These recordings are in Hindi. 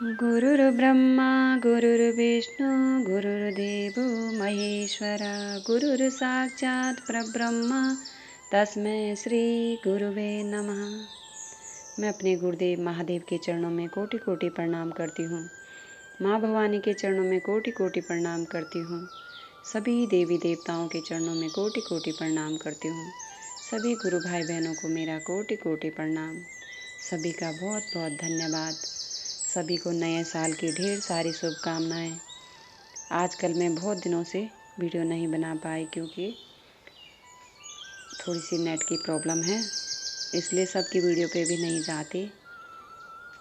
गुरुर्ब्रह्मा गुरुर्विष्णु गुरुर्देवो महेश्वरा गुरुर्साक्षात् परब्रह्म तस्मै श्री गुरुवे नमः। मैं अपने गुरुदेव महादेव के चरणों में कोटि कोटि प्रणाम करती हूँ। माँ भवानी के चरणों में कोटि कोटि प्रणाम करती हूँ। सभी देवी देवताओं के चरणों में कोटि कोटि प्रणाम करती हूँ। सभी गुरु भाई बहनों को मेरा कोटि कोटि प्रणाम। सभी का बहुत बहुत धन्यवाद। सभी को नए साल की ढेर सारी शुभकामनाएं। आजकल मैं बहुत दिनों से वीडियो नहीं बना पाई क्योंकि थोड़ी सी नेट की प्रॉब्लम है, इसलिए सबकी वीडियो पे भी नहीं जाती,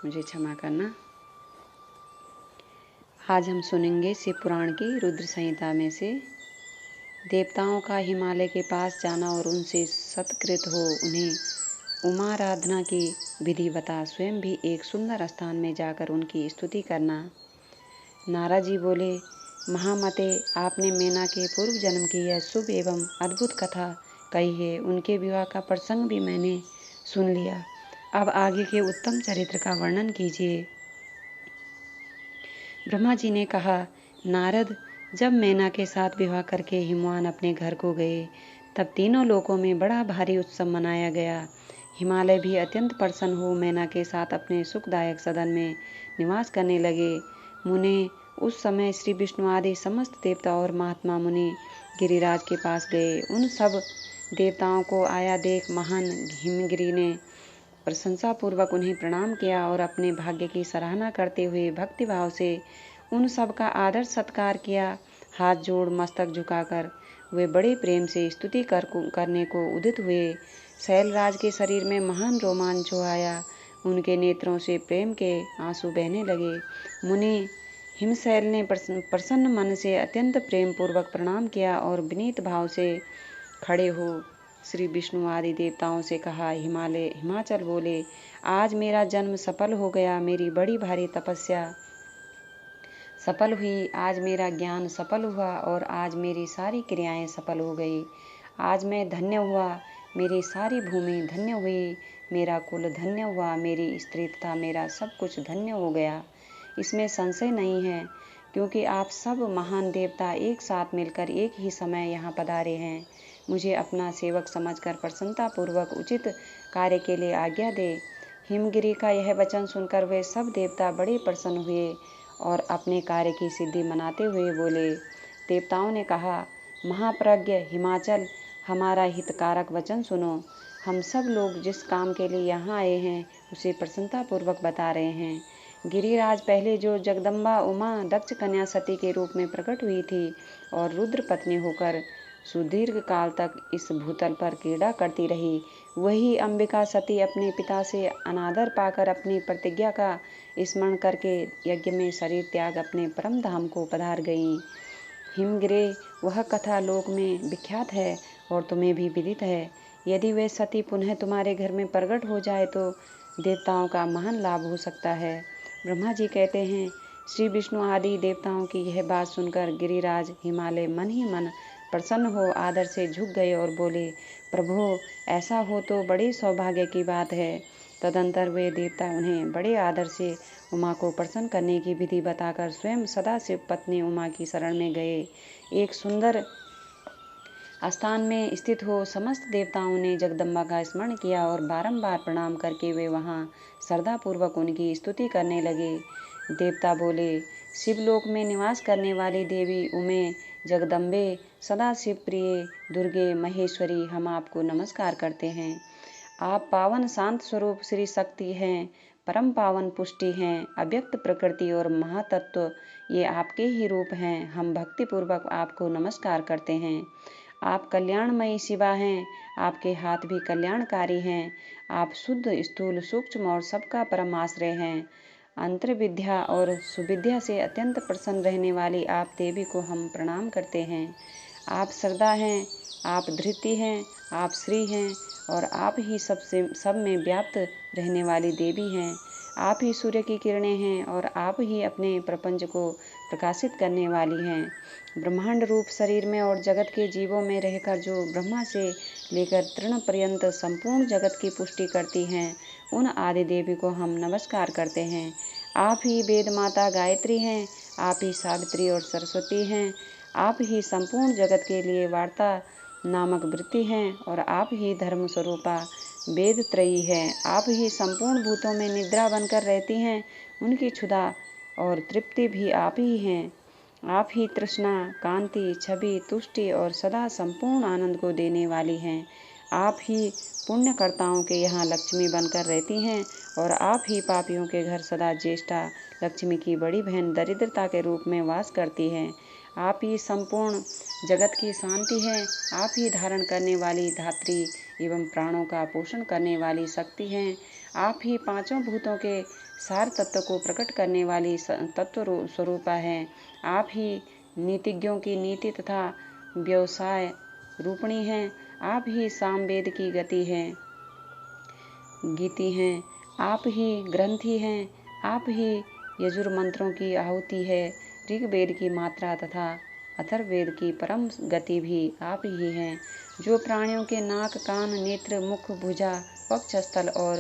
मुझे क्षमा करना। आज हम सुनेंगे शिव पुराण की रुद्र संहिता में से देवताओं का हिमालय के पास जाना और उनसे सत्कृत हो उन्हें उमाराधना की विधि बता स्वयं भी एक सुंदर स्थान में जाकर उनकी स्तुति करना। नारद जी बोले, महामते, आपने मैना के पूर्व जन्म की यह शुभ एवं अद्भुत कथा कही है। उनके विवाह का प्रसंग भी मैंने सुन लिया। अब आगे के उत्तम चरित्र का वर्णन कीजिए। ब्रह्मा जी ने कहा, नारद, जब मैना के साथ विवाह करके हिमवान अपने घर को गए तब तीनों लोकों में बड़ा भारी उत्सव मनाया गया। हिमालय भी अत्यंत प्रसन्न हो मैना के साथ अपने सुखदायक सदन में निवास करने लगे। मुने उस समय श्री विष्णु आदि समस्त देवता और महात्मा मुनि गिरिराज के पास गए। उन सब देवताओं को आया देख महान हिमगिरि ने प्रशंसा पूर्वक उन्हें प्रणाम किया और अपने भाग्य की सराहना करते हुए भक्तिभाव से उन सब का आदर सत्कार किया। हाथ जोड़ मस्तक झुकाकर वे बड़े प्रेम से स्तुति करने को उदित हुए। शैलराज के शरीर में महान रोमांच आया। उनके नेत्रों से प्रेम के आंसू बहने लगे। मुनि हिमशैल ने प्रसन्न मन से अत्यंत प्रेम पूर्वक प्रणाम किया और विनीत भाव से खड़े हो श्री विष्णु आदि देवताओं से कहा। हिमाचल बोले, आज मेरा जन्म सफल हो गया, मेरी बड़ी भारी तपस्या सफल हुई, आज मेरा ज्ञान सफल हुआ और आज मेरी सारी क्रियाएं सफल हो गई। आज मैं धन्य हुआ, मेरी सारी भूमि धन्य हुई, मेरा कुल धन्य हुआ, मेरी स्त्री तथा मेरा सब कुछ धन्य हो गया। इसमें संशय नहीं है, क्योंकि आप सब महान देवता एक साथ मिलकर एक ही समय यहाँ पधारे हैं। मुझे अपना सेवक समझकर प्रसन्नता पूर्वक उचित कार्य के लिए आज्ञा दे। हिमगिरि का यह वचन सुनकर वे सब देवता बड़े प्रसन्न हुए और अपने कार्य की सिद्धि मनाते हुए बोले। देवताओं ने कहा, महाप्रज्ञ हिमाचल, हमारा हितकारक वचन सुनो। हम सब लोग जिस काम के लिए यहाँ आए हैं उसे प्रसन्नता पूर्वक बता रहे हैं। गिरिराज पहले जो जगदम्बा उमा दक्ष कन्या सती के रूप में प्रकट हुई थी और रुद्र पत्नी होकर सुदीर्घ काल तक इस भूतल पर क्रीड़ा करती रही, वही अंबिका सती अपने पिता से अनादर पाकर अपनी प्रतिज्ञा का स्मरण करके यज्ञ में शरीर त्याग अपने परम धाम को पधार गई। हिमगिरे, वह कथा लोक में विख्यात है और तुम्हें भी विदित है। यदि वे सती पुनः तुम्हारे घर में प्रकट हो जाए तो देवताओं का महान लाभ हो सकता है। ब्रह्मा जी कहते हैं, श्री विष्णु आदि देवताओं की यह बात सुनकर गिरिराज हिमालय मन ही मन प्रसन्न हो आदर से झुक गए और बोले, प्रभो, ऐसा हो तो बड़े सौभाग्य की बात है। तदंतर वे देवता उन्हें बड़े आदर से उमा को प्रसन्न करने की विधि बताकर स्वयं सदाशिव पत्नी उमा की शरण में गए। एक सुंदर स्थान में स्थित हो समस्त देवताओं ने जगदम्बा का स्मरण किया और बारंबार प्रणाम करके वे वहां श्रद्धापूर्वक उनकी स्तुति करने लगे। देवता बोले, शिवलोक में निवास करने वाली देवी उमे, जगदम्बे, सदा शिव प्रिय दुर्गे, महेश्वरी, हम आपको नमस्कार करते हैं। आप पावन शांत स्वरूप श्री शक्ति हैं, परम पावन पुष्टि हैं, अव्यक्त प्रकृति और महातत्व, ये आपके ही रूप हैं। हम भक्ति पूर्वक आपको नमस्कार करते हैं। आप कल्याणमयी शिवा हैं, आपके हाथ भी कल्याणकारी हैं। आप शुद्ध, स्थूल, सूक्ष्म और सबका परम आश्रय हैं। अंतर विद्या और सुविद्या से अत्यंत प्रसन्न रहने वाली आप देवी को हम प्रणाम करते हैं। आप श्रद्धा हैं, आप धृति हैं, आप श्री हैं और आप ही सब में व्याप्त रहने वाली देवी हैं। आप ही सूर्य की किरणें हैं और आप ही अपने प्रपंच को प्रकाशित करने वाली हैं। ब्रह्मांड रूप शरीर में और जगत के जीवों में रहकर जो ब्रह्मा से लेकर तृण पर्यंत संपूर्ण जगत की पुष्टि करती हैं, उन आदि देवी को हम नमस्कार करते हैं। आप ही वेद माता गायत्री हैं, आप ही सावित्री और सरस्वती हैं, आप ही संपूर्ण जगत के लिए वार्ता नामक वृत्ति हैं और आप ही धर्म स्वरूपा वेद त्रयी है। आप ही संपूर्ण भूतों में निद्रा बनकर रहती हैं, उनकी क्षुधा और तृप्ति भी आप ही हैं। आप ही तृष्णा, कांति, छवि, तुष्टि और सदा संपूर्ण आनंद को देने वाली हैं। आप ही पुण्यकर्ताओं के यहाँ लक्ष्मी बनकर रहती हैं और आप ही पापियों के घर सदा ज्येष्ठा लक्ष्मी की बड़ी बहन दरिद्रता के रूप में वास करती हैं। आप ही संपूर्ण जगत की शांति है। आप ही धारण करने वाली धात्री एवं प्राणों का पोषण करने वाली शक्ति हैं। आप ही पांचों भूतों के सार तत्व को प्रकट करने वाली तत्व स्वरूपा हैं। आप ही नीतिज्ञों की नीति तथा व्यवसाय रूपणी हैं। आप ही सामवेद की गति हैं, गीति हैं। आप ही ग्रंथि हैं। आप ही यजुर मंत्रों की आहुति है। ऋग्वेद की मात्रा तथा अथर्ववेद की परम गति भी आप ही हैं। जो प्राणियों के नाक, कान, नेत्र, मुख, भुजा, वक्षस्थल और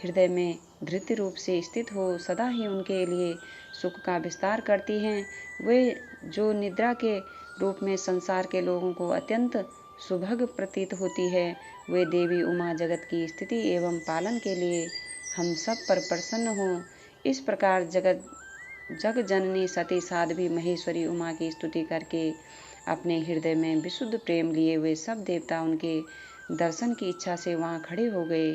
हृदय में धृति रूप से स्थित हो सदा ही उनके लिए सुख का विस्तार करती हैं। वे जो निद्रा के रूप में संसार के लोगों को अत्यंत सुभग प्रतीत होती है, वे देवी उमा जगत की स्थिति एवं पालन के लिए हम सब पर प्रसन्न हों। इस प्रकार जग जननी सती साध्वी महेश्वरी उमा की स्तुति करके अपने हृदय में विशुद्ध प्रेम लिए हुए सब देवता उनके दर्शन की इच्छा से वहाँ खड़े हो गए।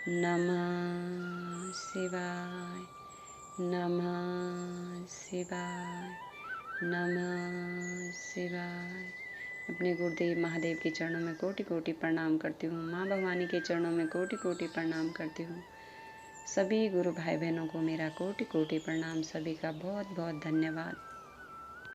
नमः शिवाय, नमः शिवाय, नमः शिवाय। अपने गुरुदेव महादेव के चरणों में कोटि कोटि प्रणाम करती हूँ। माँ भवानी के चरणों में कोटि कोटि प्रणाम करती हूँ। सभी गुरु भाई बहनों को मेरा कोटि कोटि प्रणाम। सभी का बहुत बहुत धन्यवाद।